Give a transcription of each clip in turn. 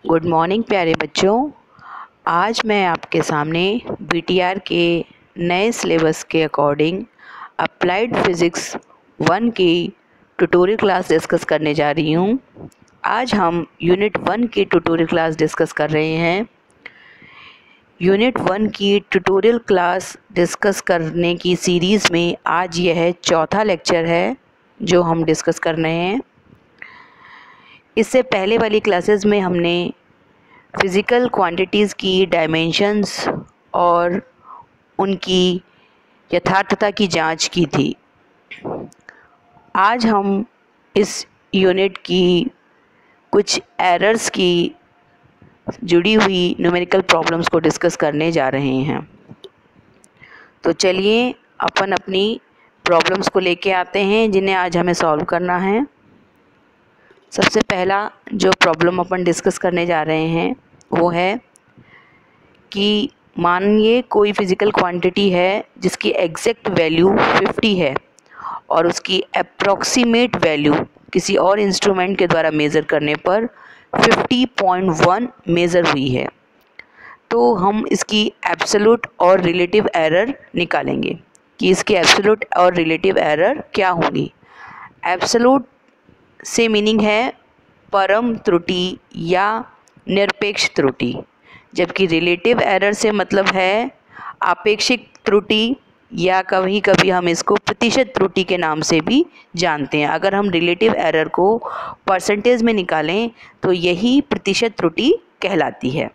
Good morning प्यारे बच्चों। आज मैं आपके सामने बीटीआर के नए सिलेबस के अकॉर्डिंग अप्लाइड फिज़िक्स 1 की ट्यूटोरियल क्लास डिस्कस करने जा रही हूँ। आज हम यूनिट 1 की ट्यूटोरियल क्लास डिस्कस कर रहे हैं। यूनिट 1 की ट्यूटोरियल क्लास डिस्कस करने की सीरीज़ में आज यह चौथा लेक्चर है जो हम डिस्कस कर रहे हैं। इससे पहले वाली क्लासेस में हमने फ़िज़िकल क्वांटिटीज़ की डायमेंशंस और उनकी यथार्थता की जांच की थी। आज हम इस यूनिट की कुछ एरर्स की जुड़ी हुई न्यूमेरिकल प्रॉब्लम्स को डिस्कस करने जा रहे हैं। तो चलिए अपन अपनी प्रॉब्लम्स को लेके आते हैं जिन्हें आज हमें सॉल्व करना है। सबसे पहला जो प्रॉब्लम अपन डिस्कस करने जा रहे हैं वो है कि मानिए कोई फ़िज़िकल क्वांटिटी है जिसकी एग्जैक्ट वैल्यू 50 है और उसकी अप्रॉक्सीमेट वैल्यू किसी और इंस्ट्रूमेंट के द्वारा मेज़र करने पर 50.1 मेज़र हुई है। तो हम इसकी एब्सोल्यूट और रिलेटिव एरर निकालेंगे कि इसकी एब्सोल्यूट और रिलेटिव एरर क्या होगी। एब्सोल्यूट से मीनिंग है परम त्रुटि या निरपेक्ष त्रुटि, जबकि रिलेटिव एरर से मतलब है आपेक्षिक त्रुटि या कभी कभी हम इसको प्रतिशत त्रुटि के नाम से भी जानते हैं। अगर हम रिलेटिव एरर को परसेंटेज में निकालें तो यही प्रतिशत त्रुटि कहलाती है।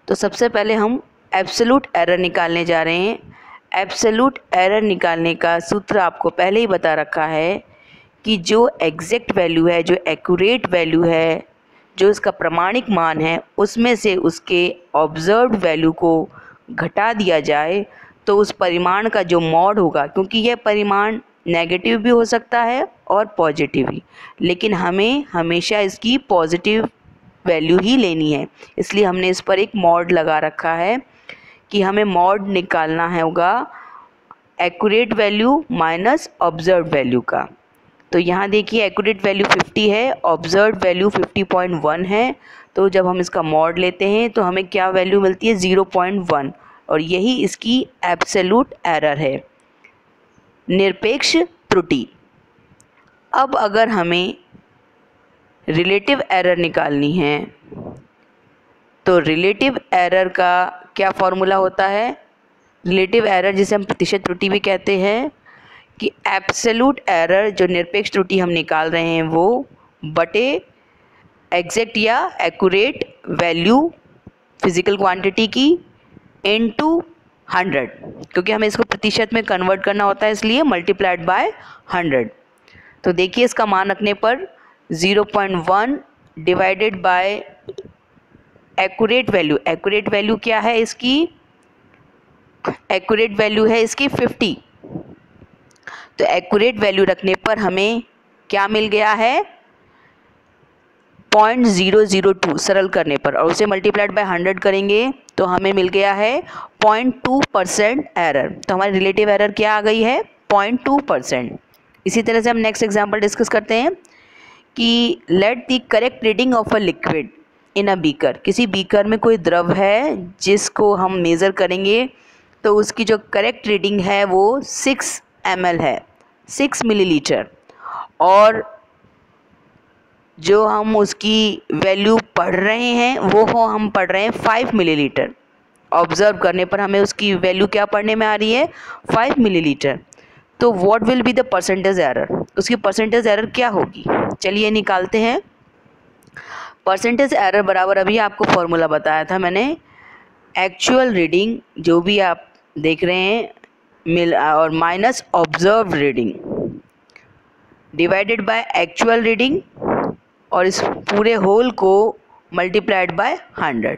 तो सबसे पहले हम एब्सोल्यूट एरर निकालने जा रहे हैं। एब्सोल्यूट एरर निकालने का सूत्र आपको पहले ही बता रखा है कि जो एग्जैक्ट वैल्यू है, जो एक्यूरेट वैल्यू है, जो इसका प्रमाणिक मान है, उसमें से उसके ऑब्जर्व्ड वैल्यू को घटा दिया जाए तो उस परिमाण का जो मॉड होगा, क्योंकि यह परिमाण नेगेटिव भी हो सकता है और पॉजिटिव भी, लेकिन हमें हमेशा इसकी पॉजिटिव वैल्यू ही लेनी है, इसलिए हमने इस पर एक मॉड लगा रखा है कि हमें मॉड निकालना है होगा accurate value minus observed value का। तो यहाँ देखिए एक्यूरेट वैल्यू 50 है, ऑब्जर्व्ड वैल्यू 50.1 है। तो जब हम इसका मॉड लेते हैं तो हमें क्या वैल्यू मिलती है 0.1, और यही इसकी एब्सोल्यूट एरर है, निरपेक्ष त्रुटि। अब अगर हमें रिलेटिव एरर निकालनी है तो रिलेटिव एरर का क्या फॉर्मूला होता है। रिलेटिव एरर जिसे हम प्रतिशत त्रुटि भी कहते हैं कि एब्सोल्यूट एरर जो निरपेक्ष त्रुटि हम निकाल रहे हैं वो बटे एग्जैक्ट या एक्यूरेट वैल्यू फिज़िकल क्वांटिटी की इनटू 100, क्योंकि हमें इसको प्रतिशत में कन्वर्ट करना होता है, इसलिए मल्टीप्लाइड बाय 100। तो देखिए इसका मान रखने पर 0.1 divided by accurate value. Accurate value क्या है इसकी, एक्यूरेट वैल्यू है इसकी 50। तो एक्यूरेट वैल्यू रखने पर हमें क्या मिल गया है 0.002 सरल करने पर, और उसे मल्टीप्लाइड बाय 100 करेंगे तो हमें मिल गया है 0.2% एरर। तो हमारी रिलेटिव एरर क्या आ गई है 0.2%। इसी तरह से हम नेक्स्ट एग्जांपल डिस्कस करते हैं कि let the correct reading of a liquid in a beaker. किसी बीकर में कोई द्रव है जिसको हम मेज़र करेंगे तो उसकी जो करेक्ट रीडिंग है वो 6 ml है, 6 मिलीलीटर, और जो हम उसकी वैल्यू पढ़ रहे हैं वो हम पढ़ रहे हैं 5 मिलीलीटर। ऑब्जर्व करने पर हमें उसकी वैल्यू क्या पढ़ने में आ रही है 5 मिलीलीटर। तो what will be the percentage error, उसकी परसेंटेज एरर क्या होगी, चलिए निकालते हैं। परसेंटेज एरर बराबर अभी आपको फॉर्मूला बताया था मैंने, एक्चुअल रीडिंग जो भी आप देख रहे हैं और minus observe reading divided by actual reading, और इस पूरे होल को मल्टीप्लाइड बाय 100।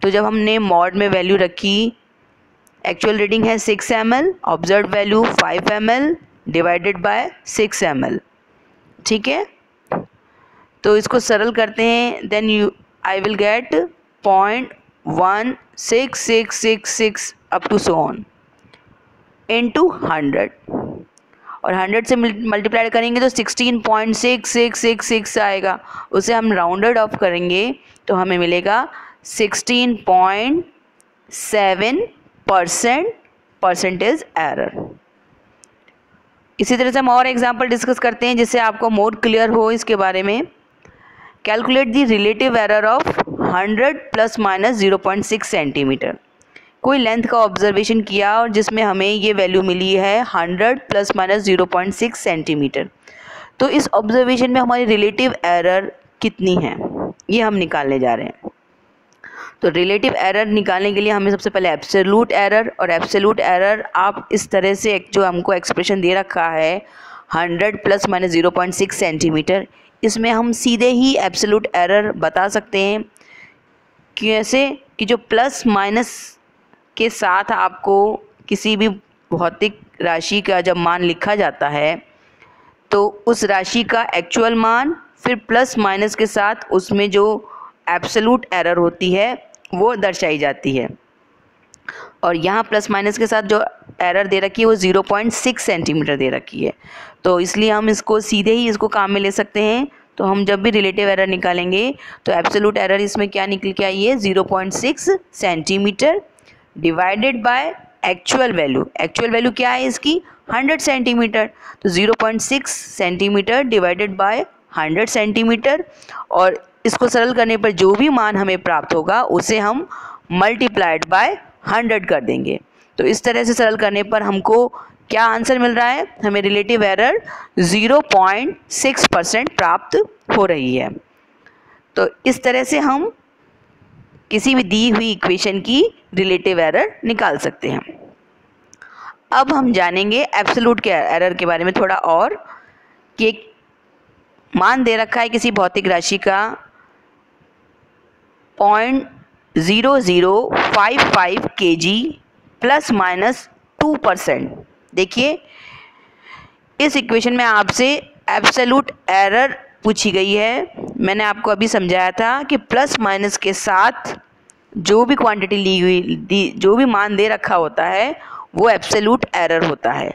तो जब हमने मॉड में वैल्यू रखी, एक्चुअल रीडिंग है 6 ml, observe value 5 ml divided by 6 ml, ठीक है। तो इसको सरल करते हैं, then I will get 0.16666 up to so on into 100, और 100 से मल्टीप्लाई करेंगे तो 16.6666 आएगा। उसे हम राउंडेड ऑफ करेंगे तो हमें मिलेगा 16.7% परसेंटेज एरर। इसी तरह से हम और एग्जांपल डिस्कस करते हैं जिससे आपको मोर क्लियर हो इसके बारे में। Calculate the relative error of 100 plus minus 0.6 centimetre. कोई लेंथ का ऑब्जर्वेशन किया और जिसमें हमें ये वैल्यू मिली है 100 प्लस माइनस 0.6 सेंटीमीटर। तो इस ऑब्जर्वेशन में हमारी रिलेटिव एरर कितनी है ये हम निकालने जा रहे हैं। तो रिलेटिव एरर निकालने के लिए हमें सबसे पहले एब्सोल्यूट एरर, और एब्सोल्यूट एरर आप इस तरह से जो हमको एक्सप्रेशन दे रखा है 100 प्लस माइनस 0.6 सेंटीमीटर, इसमें हम सीधे ही एब्सोल्यूट एरर बता सकते हैं। कैसे कि जो प्लस माइनस के साथ आपको किसी भी भौतिक राशि का जब मान लिखा जाता है तो उस राशि का एक्चुअल मान फिर प्लस माइनस के साथ उसमें जो एब्सोल्यूट एरर होती है वो दर्शाई जाती है। और यहाँ प्लस माइनस के साथ जो एरर दे रखी है वो 0.6 सेंटीमीटर दे रखी है। तो इसलिए हम इसको सीधे ही इसको काम में ले सकते हैं। तो हम जब भी रिलेटिव एरर निकालेंगे तो एब्सोल्यूट एरर इसमें क्या निकल के आई है 0.6 centimetre divided by actual value. Actual value क्या है इसकी 100 सेंटीमीटर। तो 0.6 सेंटीमीटर डिवाइडेड बाय 100 सेंटीमीटर, और इसको सरल करने पर जो भी मान हमें प्राप्त होगा उसे हम मल्टीप्लाइड बाय 100 कर देंगे। तो इस तरह से सरल करने पर हमको क्या आंसर मिल रहा है, हमें रिलेटिव एरर 0.6% प्राप्त हो रही है। तो इस तरह से हम किसी भी दी हुई इक्वेशन की रिलेटिव एरर निकाल सकते हैं। अब हम जानेंगे एब्सोल्यूट के एरर के बारे में थोड़ा और, कि एक मान दे रखा है किसी भौतिक राशि का 0.0055 kg प्लस माइनस 2%। देखिए इस इक्वेशन में आपसे एब्सोल्यूट एरर पूछी गई है। मैंने आपको अभी समझाया था कि प्लस माइनस के साथ जो भी क्वांटिटी ली हुई जो भी मान दे रखा होता है वो एब्सोल्यूट एरर होता है।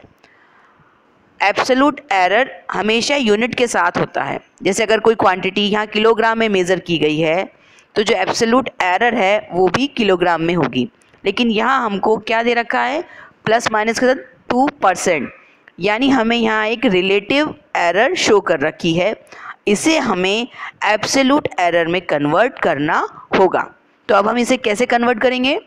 एब्सोल्यूट एरर हमेशा यूनिट के साथ होता है। जैसे अगर कोई क्वांटिटी यहाँ किलोग्राम में मेज़र की गई है तो जो एब्सोल्यूट एरर है वो भी किलोग्राम में होगी। लेकिन यहाँ हमको क्या दे रखा है प्लस माइनस के साथ 2%, यानी हमें यहाँ एक रिलेटिव एरर शो कर रखी है। इसे हमें एब्सोल्यूट एरर में कन्वर्ट करना होगा। तो अब हम इसे कैसे कन्वर्ट करेंगे?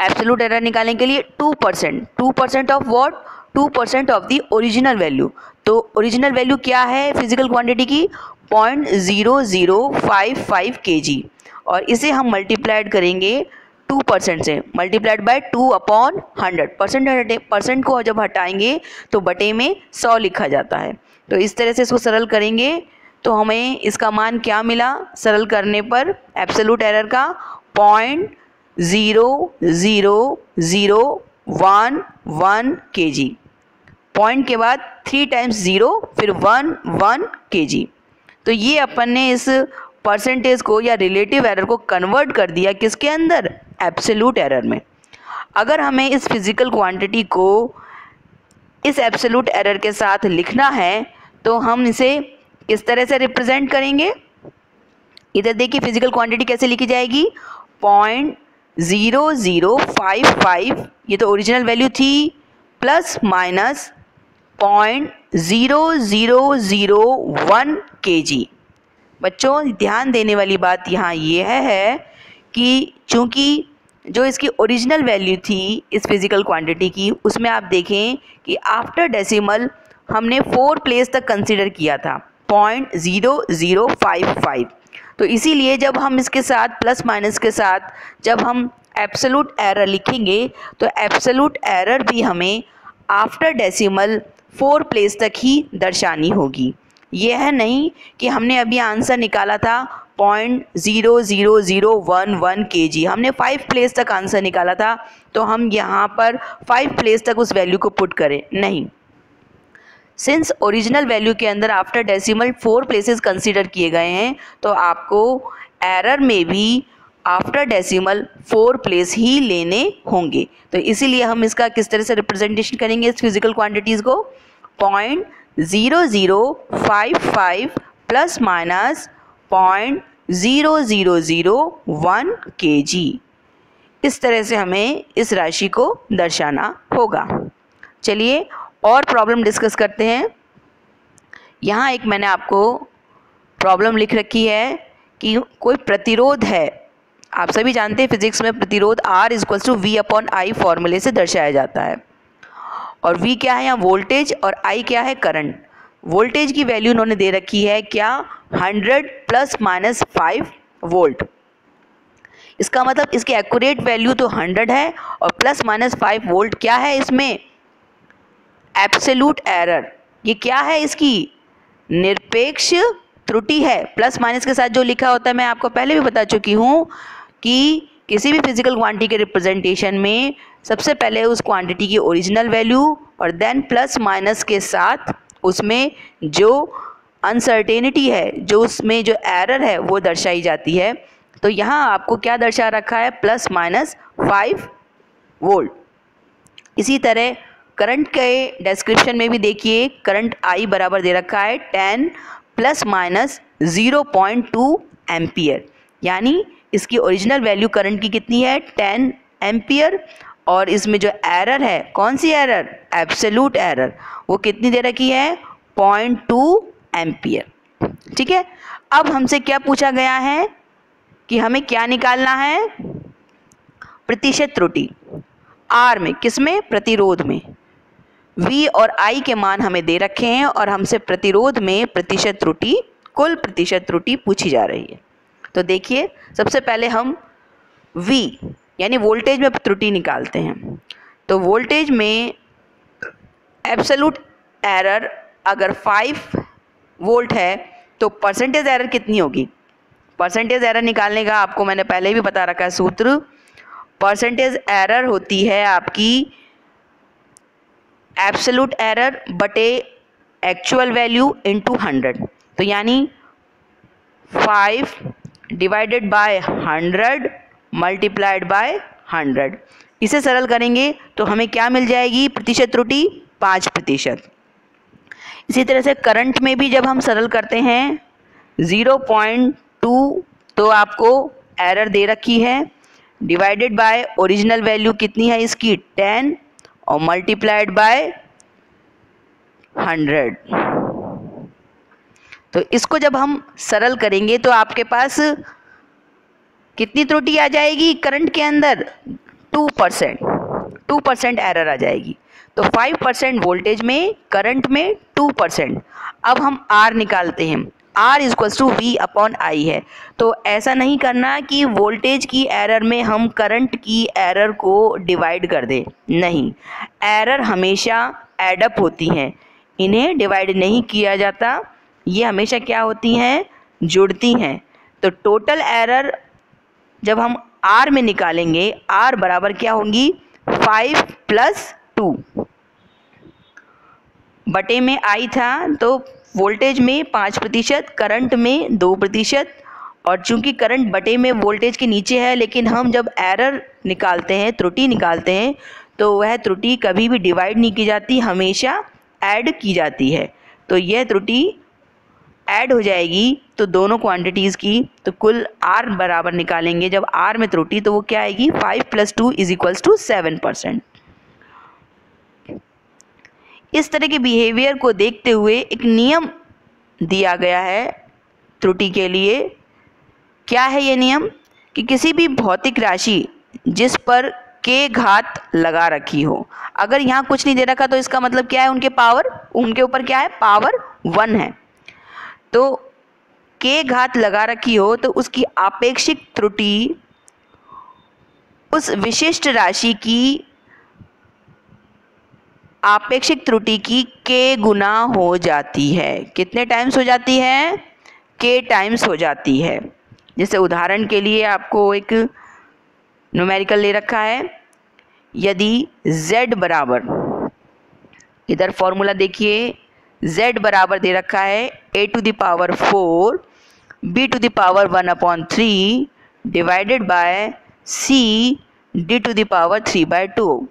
एब्सोल्यूट एरर निकालने के लिए 2% of what? 2% of the original value. तो ओरिजिनल वैल्यू क्या है फिजिकल क्वांटिटी की? 0.0055 kg, और इसे हम मल्टीप्लाइड करेंगे 2% से, मल्टीप्लाइड बाय 2/100। परसेंट को जब हटाएंगे तो बटे में 100 लिखा जाता है। तो इस तरह से इसको सरल करेंगे तो हमें इसका मान क्या मिला सरल करने पर एब्सोल्यूट एरर का 0.00011 kg। पॉइंट के बाद 3 टाइम्स 0 फिर 1 kg। तो ये अपन ने इस परसेंटेज को या रिलेटिव एरर को कन्वर्ट कर दिया किसके अंदर? एब्सोल्यूट एरर में। अगर हमें इस फिजिकल क्वांटिटी को इस एब्सोल्यूट एरर के साथ लिखना है तो हम इसे किस तरह से रिप्रेजेंट करेंगे? इधर देखिए फिजिकल क्वांटिटी कैसे लिखी जाएगी? 0.0055, ये तो ओरिजिनल वैल्यू थी, प्लस माइनस 0.0001 kg। बच्चों ध्यान देने वाली बात यहाँ ये है कि चूँकि जो इसकी ओरिजिनल वैल्यू थी इस फिजिकल क्वांटिटी की, उसमें आप देखें कि आफ्टर डेसिमल हमने 4 प्लेस तक कंसीडर किया था 0.0055। तो इसीलिए जब हम इसके साथ प्लस माइनस के साथ जब हम एब्सोल्यूट एरर लिखेंगे तो एब्सोल्यूट एरर भी हमें आफ्टर डेसिमल 4 प्लेस तक ही दर्शानी होगी। यह है नहीं कि हमने अभी आंसर निकाला था 0.00011 kg, हमने 5 प्लेस तक आंसर निकाला था तो हम यहाँ पर 5 प्लेस तक उस वैल्यू को पुट करें, नहीं। सिंस ओरिजिनल वैल्यू के अंदर आफ्टर डेसिमल 4 प्लेसेस कंसीडर किए गए हैं तो आपको एरर में भी आफ्टर डेसिमल 4 प्लेस ही लेने होंगे। तो इसीलिए हम इसका किस तरह से रिप्रेजेंटेशन करेंगे इस फिजिकल क्वांटिटीज़ को? 0.0055 प्लस माइनस 0.0001 kg। इस तरह से हमें इस राशि को दर्शाना होगा। चलिए और प्रॉब्लम डिस्कस करते हैं। यहाँ एक मैंने आपको प्रॉब्लम लिख रखी है कि कोई प्रतिरोध है। आप सभी जानते हैं फिजिक्स में प्रतिरोध R = V/I फॉर्मूले से दर्शाया जाता है। और V क्या है यहाँ? वोल्टेज, और I क्या है? करंट। वोल्टेज की वैल्यू उन्होंने दे रखी है क्या? 100 ± 5 वोल्ट। इसका मतलब इसकी एक्यूरेट वैल्यू तो 100 है और ±5 वोल्ट क्या है इसमें? Absolute error. ये क्या है? इसकी निरपेक्ष त्रुटि है। प्लस माइनस के साथ जो लिखा होता है मैं आपको पहले भी बता चुकी हूँ कि किसी भी फिजिकल क्वांटिटी के रिप्रेजेंटेशन में सबसे पहले उस क्वांटिटी की ओरिजिनल वैल्यू और देन प्लस माइनस के साथ उसमें जो अनसर्टेनिटी है, जो उसमें जो एरर है वो दर्शाई जाती है। तो यहाँ आपको क्या दर्शा रखा है? ±5 वोल्ट। इसी तरह करंट के डिस्क्रिप्शन में भी देखिए, करंट I बराबर दे रखा है 10 ± 0.2 एम्पियर। यानी इसकी ओरिजिनल वैल्यू करंट की कितनी है? 10 एम्पियर। और इसमें जो एरर है, कौन सी एरर? एब्सोल्यूट एरर, वो कितनी दे रखी है? 0.2 एम्पियर। ठीक है। अब हमसे क्या पूछा गया है कि हमें क्या निकालना है? प्रतिशत त्रुटि। R में, किसमें? प्रतिरोध में। V और I के मान हमें दे रखे हैं और हमसे प्रतिरोध में प्रतिशत त्रुटि, कुल प्रतिशत त्रुटि पूछी जा रही है। तो देखिए, सबसे पहले हम V यानी वोल्टेज में त्रुटि निकालते हैं। तो वोल्टेज में एब्सोल्यूट एरर अगर 5 वोल्ट है तो परसेंटेज एरर कितनी होगी? परसेंटेज एरर निकालने का आपको मैंने पहले भी बता रखा है सूत्र। परसेंटेज एरर होती है आपकी एब्सोल्यूट एरर बटे एक्चुअल वैल्यू इनटू 100। तो यानी 5 डिवाइडेड बाय 100 मल्टीप्लाइड बाय 100। इसे सरल करेंगे तो हमें क्या मिल जाएगी? प्रतिशत त्रुटि 5%। इसी तरह से करंट में भी जब हम सरल करते हैं 0.2, तो आपको एरर दे रखी है, डिवाइडेड बाय ओरिजिनल वैल्यू कितनी है इसकी? 10 और मल्टीप्लाइड बाय 100। तो इसको जब हम सरल करेंगे तो आपके पास कितनी त्रुटि आ जाएगी? करंट के अंदर 2% एरर आ जाएगी। तो 5% वोल्टेज में, करंट में 2%। अब हम R निकालते हैं। R = V/I है। तो ऐसा नहीं करना कि वोल्टेज की एरर में हम करंट की एरर को डिवाइड कर दें, नहीं। एरर हमेशा एडअप होती हैं, इन्हें डिवाइड नहीं किया जाता। ये हमेशा क्या होती हैं? जुड़ती हैं। तो टोटल एरर जब हम R में निकालेंगे, R बराबर क्या होंगी? 5 + 2 बटे में I था, तो वोल्टेज में 5%, करंट में 2%। और चूंकि करंट बटे में वोल्टेज के नीचे है, लेकिन हम जब एरर निकालते हैं, त्रुटि निकालते हैं, तो वह त्रुटि कभी भी डिवाइड नहीं की जाती, हमेशा ऐड की जाती है। तो यह त्रुटि ऐड हो जाएगी तो दोनों क्वांटिटीज़ की, तो कुल R बराबर निकालेंगे जब R में त्रुटि, तो वो क्या आएगी? 5 + 2 = 7%। इस तरह के बिहेवियर को देखते हुए एक नियम दिया गया है त्रुटि के लिए। क्या है ये नियम? कि किसी भी भौतिक राशि जिस पर k घात लगा रखी हो, अगर यहाँ कुछ नहीं दे रखा तो इसका मतलब क्या है? उनके ऊपर क्या है? पावर 1 है। तो k घात लगा रखी हो तो उसकी आपेक्षिक त्रुटि उस विशिष्ट राशि की आपेक्षिक त्रुटि की k गुना हो जाती है। कितने टाइम्स हो जाती है? k टाइम्स हो जाती है। जैसे उदाहरण के लिए आपको एक न्यूमेरिकल ले रखा है। यदि z बराबर, इधर फॉर्मूला देखिए, z बराबर दे रखा है a⁴ b⁴ divided by c d⁻³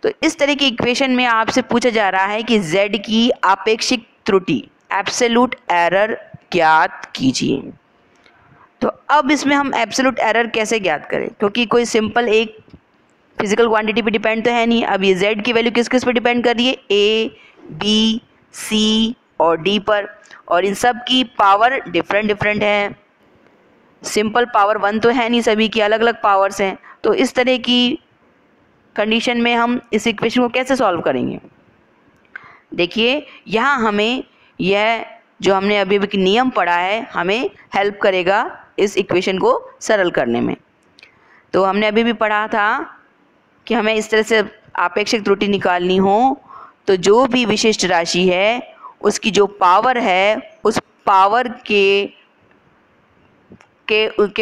तो इस तरह की इक्वेशन में आपसे पूछा जा रहा है कि z की आपेक्षिक त्रुटि एब्सोल्यूट एरर ज्ञात कीजिए। तो अब इसमें हम एब्सोल्यूट एरर कैसे ज्ञात करें, क्योंकि कोई सिंपल एक फिजिकल क्वांटिटी पे डिपेंड तो है नहीं। अब ये z की वैल्यू किस किस पे डिपेंड कर रही है, a, b, c और d पर, और इन सब की पावर डिफरेंट डिफरेंट है। सिंपल पावर 1 तो है नहीं, सभी की अलग अलग पावर्स हैं। तो इस तरह की कंडीशन में हम इस इक्वेशन को कैसे सॉल्व करेंगे। देखिए यहाँ हमें यह जो हमने अभी अभी नियम पढ़ा है हमें हेल्प करेगा इस इक्वेशन को सरल करने में। तो हमने अभी भी पढ़ा था कि हमें इस तरह से आपेक्षिक त्रुटि निकालनी हो तो जो भी विशिष्ट राशि है उसकी जो पावर है उस पावर के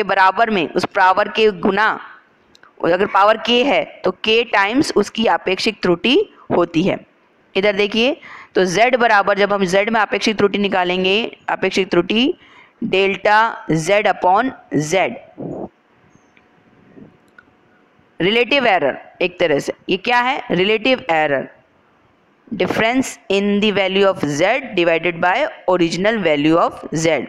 बराबर में, उस पावर के गुना, अगर पावर k है तो k टाइम्स उसकी आपेक्षिक त्रुटि होती है। इधर देखिए तो z बराबर, जब हम z में आपेक्षिक त्रुटि निकालेंगे, आपेक्षिक त्रुटि delta z upon z, relative error एक तरह से, ये क्या है, relative error, difference in the value of z divided by original value of z।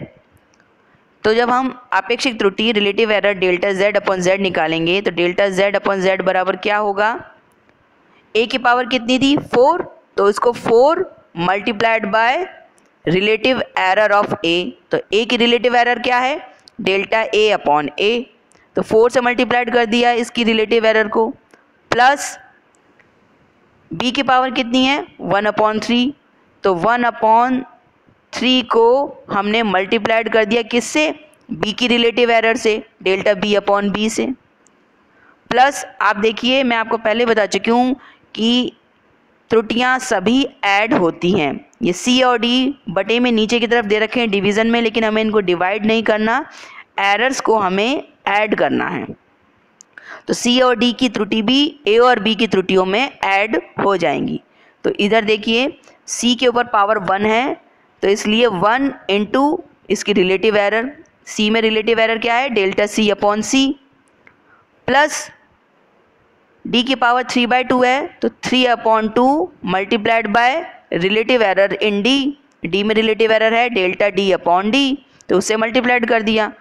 तो जब हम आपेक्षिक त्रुटि relative error delta z upon z निकालेंगे तो डेल्टा z अपॉन z बराबर क्या होगा, a की पावर कितनी थी 4, तो इसको 4 multiplied by relative error of a। तो a की रिलेटिव एरर क्या है, डेल्टा a अपॉन a, तो 4 से मल्टीप्लाइड कर दिया इसकी रिलेटिव एरर को, प्लस b की पावर कितनी है 1/3, तो 1/3 को हमने मल्टीप्लाइड कर दिया किससे, b की रिलेटिव एरर से, डेल्टा b अपॉन b से, प्लस आप देखिए मैं आपको पहले बता चुकी हूँ कि त्रुटियाँ सभी ऐड होती हैं। ये c और d बटे में नीचे की तरफ दे रखे हैं डिवीज़न में, लेकिन हमें इनको डिवाइड नहीं करना, एरर्स को हमें ऐड करना है। तो c और d की त्रुटि भी a और b की त्रुटियों में ऐड हो जाएंगी। तो इधर देखिए c के ऊपर पावर 1 है तो इसलिए 1 इंटू इसकी रिलेटिव एरर, c में रिलेटिव एरर क्या है delta c upon c, plus d की पावर 3/2 है तो 3/2 multiplied by relative error in d में रिलेटिव एरर है डेल्टा d अपॉन d, तो उससे मल्टीप्लाइड कर दिया।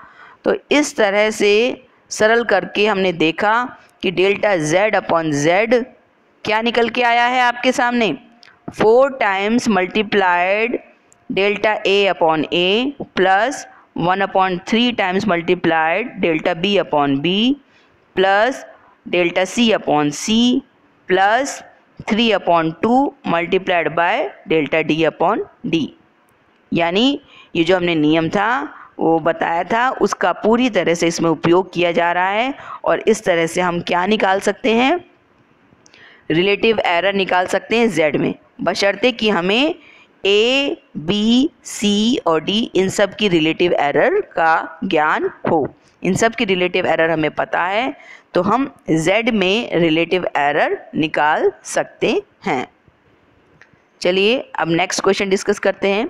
तो इस तरह से सरल करके हमने देखा कि डेल्टा z अपॉन z क्या निकल के आया है आपके सामने, 4 times multiplied delta a upon a plus 1/3 times multiplied delta b upon b plus delta c upon c plus 3/2 multiplied by delta d upon d। यानी ये जो हमने नियम था वो बताया था उसका पूरी तरह से इसमें उपयोग किया जा रहा है, और इस तरह से हम क्या निकाल सकते हैं, रिलेटिव एरर निकाल सकते हैं z में, बशर्ते कि हमें a, b, c और d इन सब की रिलेटिव एरर का ज्ञान हो। इन सब की रिलेटिव एरर हमें पता है तो हम z में रिलेटिव एरर निकाल सकते हैं। चलिए अब नेक्स्ट क्वेश्चन डिस्कस करते हैं।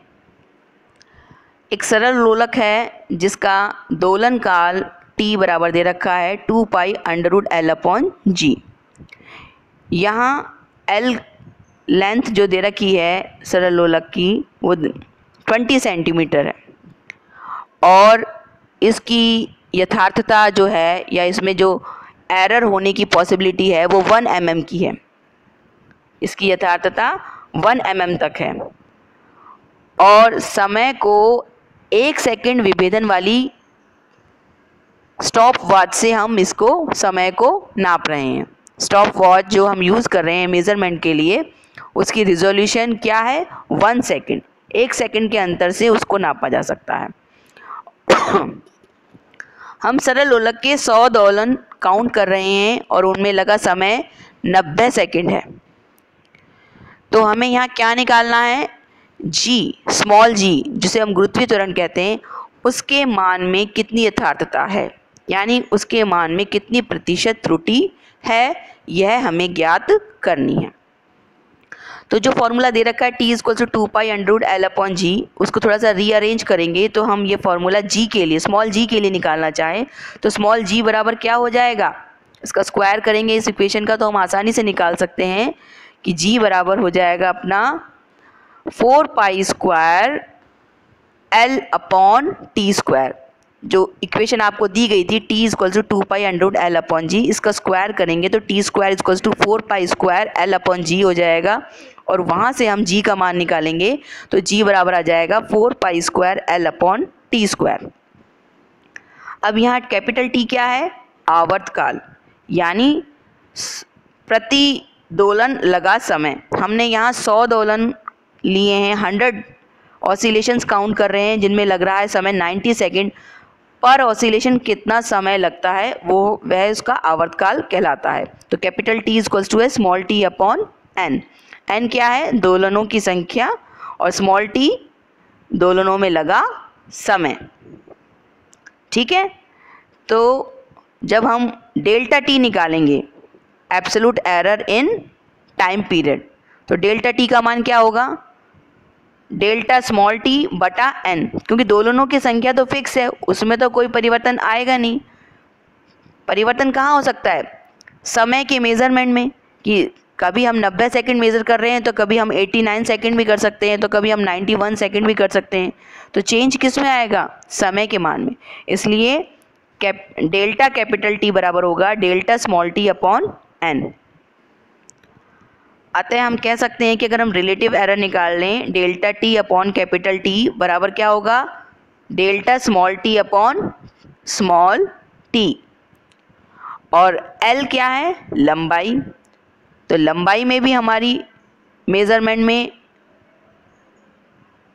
एक सरल लोलक है जिसका दोलन काल t बराबर दे रखा है 2 पाई √L अपॉन g। यहाँ L लेंथ जो दे रखी है सरल लोलक की वो 20 सेंटीमीटर है, और इसकी यथार्थता जो है या इसमें जो एरर होने की पॉसिबिलिटी है वो 1 mm की है। इसकी यथार्थता 1 mm तक है, और समय को 1 सेकंड विभेदन वाली स्टॉप वॉच से हम इसको समय को नाप रहे हैं। स्टॉप वॉच जो हम यूज़ कर रहे हैं मेज़रमेंट के लिए उसकी रिजोल्यूशन क्या है 1 सेकंड, 1 सेकंड के अंतर से उसको नापा जा सकता है। हम सरल लोलक के 100 दोलन काउंट कर रहे हैं और उनमें लगा समय 90 सेकंड है। तो हमें यहाँ क्या निकालना है, g, स्मॉल g जिसे हम गुरुत्वीय त्वरण कहते हैं, उसके मान में कितनी यथार्थता है, यानी उसके मान में कितनी प्रतिशत त्रुटि है, यह हमें ज्ञात करनी है। तो जो फॉर्मूला दे रखा है t = 2 पाई √L अपॉन g, उसको थोड़ा सा रीअरेंज करेंगे तो हम ये फॉर्मूला g के लिए, स्मॉल g के लिए निकालना चाहें तो स्मॉल g बराबर क्या हो जाएगा, इसका स्क्वायर करेंगे इस इक्वेशन का, तो हम आसानी से निकाल सकते हैं कि g बराबर हो जाएगा अपना 4 pi square L upon T square. जो इक्वेशन आपको दी गई थी t equal to 2 pi under root L upon g, इसका स्क्वायर करेंगे तो T square equal to 4 pi square L upon g हो जाएगा, और वहाँ से हम g का मान निकालेंगे तो g बराबर आ जाएगा 4 pi square L upon T square. अब यहाँ कैपिटल T क्या है? आवर्तकाल, यानी प्रति दोलन लगा समय। हमने यहाँ 100 दोलन लिए हैं, 100 ऑसिलेशंस काउंट कर रहे हैं जिनमें लग रहा है समय 90 सेकेंड। पर ऑसिलेशन कितना समय लगता है वह उसका आवर्तकाल कहलाता है। तो कैपिटल T इक्वल्स टू है small t upon n। n क्या है? दोलनों की संख्या, और स्मॉल t दोलनों में लगा समय। ठीक है, तो जब हम डेल्टा t निकालेंगे absolute error in time period, तो डेल्टा t का मान क्या होगा? डेल्टा स्मॉल t बटा n, क्योंकि दोलनों की संख्या तो फिक्स है, उसमें तो कोई परिवर्तन आएगा नहीं। परिवर्तन कहाँ हो सकता है? समय के मेज़रमेंट में, कि कभी हम 90 सेकंड मेज़र कर रहे हैं तो कभी हम 89 सेकंड भी कर सकते हैं, तो कभी हम 91 सेकंड भी कर सकते हैं। तो चेंज किस में आएगा? समय के मान में। इसलिए डेल्टा कैपिटल T बराबर होगा delta small t upon n। अतः हम कह सकते हैं कि अगर हम रिलेटिव एरर निकाल लें, delta T upon capital T बराबर क्या होगा? Delta small t upon small t। और L क्या है? लंबाई। तो लंबाई में भी हमारी मेज़रमेंट में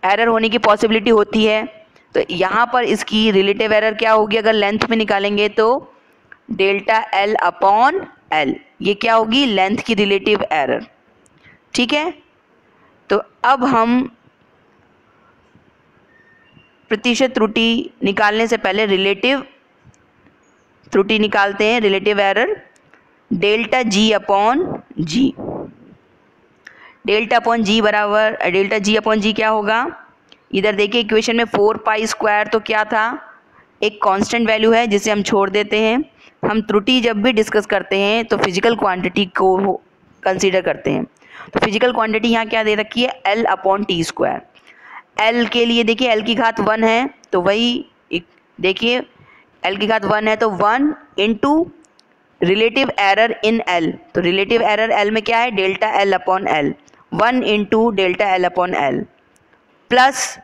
एरर होने की पॉसिबिलिटी होती है। तो यहाँ पर इसकी रिलेटिव एरर क्या होगी? अगर लेंथ में निकालेंगे तो डेल्टा L अपॉन L, ये क्या होगी? लेंथ की रिलेटिव एरर। ठीक है, तो अब हम प्रतिशत त्रुटि निकालने से पहले रिलेटिव त्रुटि निकालते हैं, relative error. Delta G upon G, delta upon G बराबर डेल्टा G अपॉन G क्या होगा? इधर देखिए इक्वेशन में 4 पाई स्क्वायर तो क्या था? एक कांस्टेंट वैल्यू है जिसे हम छोड़ देते हैं। हम त्रुटि जब भी डिस्कस करते हैं तो फिजिकल क्वांटिटी को कंसीडर करते हैं। तो फिजिकल क्वांटिटी यहाँ क्या दे रखी है? L upon T square. L के लिए देखिए L की घात 1 है, तो वही देखिए L की घात 1 है तो 1 into relative error in L। तो रिलेटिव एरर L में क्या है? Delta L upon L, 1 into delta L upon L, plus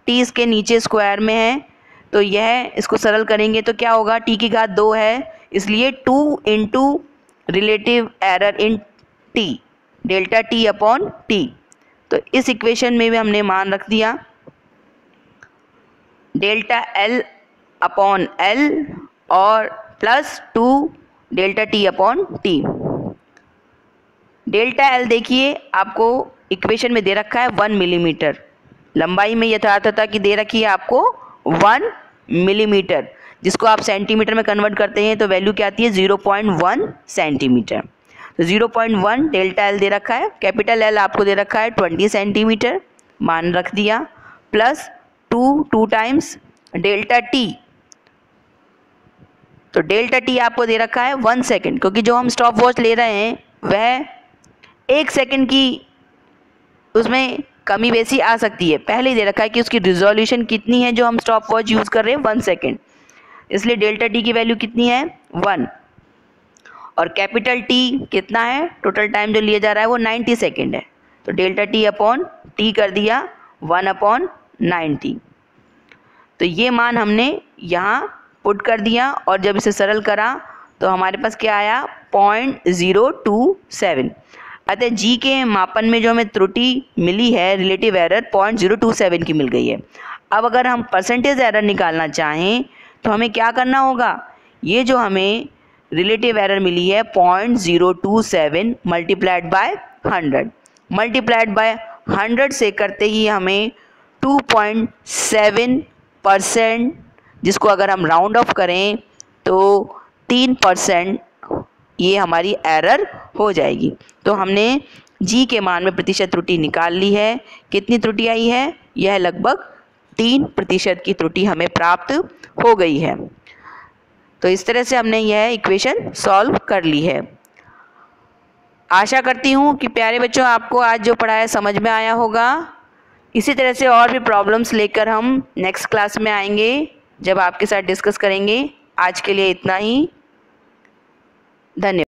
t इसके नीचे स्क्वायर में है, तो यह इसको सरल करेंगे तो क्या होगा? t की घात 2 है, इसलिए 2 into relative error in t, delta t upon t। तो इस इक्वेशन में भी हमने मान रख दिया डेल्टा L अपॉन L और plus 2 delta t upon t। Delta L देखिए आपको इक्वेशन में दे रखा है 1 मिलीमीटर, लंबाई में यथार्थता की दे रखी है आपको 1 मिलीमीटर, जिसको आप सेंटीमीटर में कन्वर्ट करते हैं तो वैल्यू क्या आती है? 0.1 सेंटीमीटर। तो 0.1 डेल्टा L दे रखा है, कैपिटल L आपको दे रखा है 20 सेंटीमीटर, मान रख दिया, प्लस 2 टाइम्स डेल्टा T। तो डेल्टा T आपको दे रखा है 1 सेकेंड, क्योंकि जो हम स्टॉप वॉच ले रहे हैं वह 1 सेकेंड की उसमें कमी बेसी आ सकती है। पहले ही दे रखा है कि उसकी रिजोल्यूशन कितनी है जो हम स्टॉप वॉच यूज़ कर रहे हैं, 1 सेकेंड, इसलिए डेल्टा T की वैल्यू कितनी है? 1। और कैपिटल T कितना है? टोटल टाइम जो लिया जा रहा है वो 90 सेकेंड है, तो डेल्टा T अपॉन T कर दिया 1 अपॉन 90। तो ये मान हमने यहाँ पुट कर दिया, और जब इसे सरल करा तो हमारे पास क्या आया? 0.027। अतः G के मापन में जो हमें त्रुटि मिली है रिलेटिव एरर 0.027 की मिल गई है। अब अगर हम परसेंटेज एरर निकालना चाहें तो हमें क्या करना होगा? ये जो हमें रिलेटिव एरर मिली है 0.027 मल्टीप्लाइड बाय 100, मल्टीप्लाइड बाय 100 से करते ही हमें 2.7%, जिसको अगर हम राउंड ऑफ करें तो 3% ये हमारी एरर हो जाएगी। तो हमने G के मान में प्रतिशत त्रुटि निकाल ली है। कितनी त्रुटि आई है? यह लगभग 3% की त्रुटि हमें प्राप्त हो गई है। तो इस तरह से हमने यह इक्वेशन सॉल्व कर ली है। आशा करती हूँ कि प्यारे बच्चों आपको आज जो पढ़ाया समझ में आया होगा। इसी तरह से और भी प्रॉब्लम्स लेकर हम नेक्स्ट क्लास में आएंगे जब आपके साथ डिस्कस करेंगे। आज के लिए इतना ही। धन्यवाद।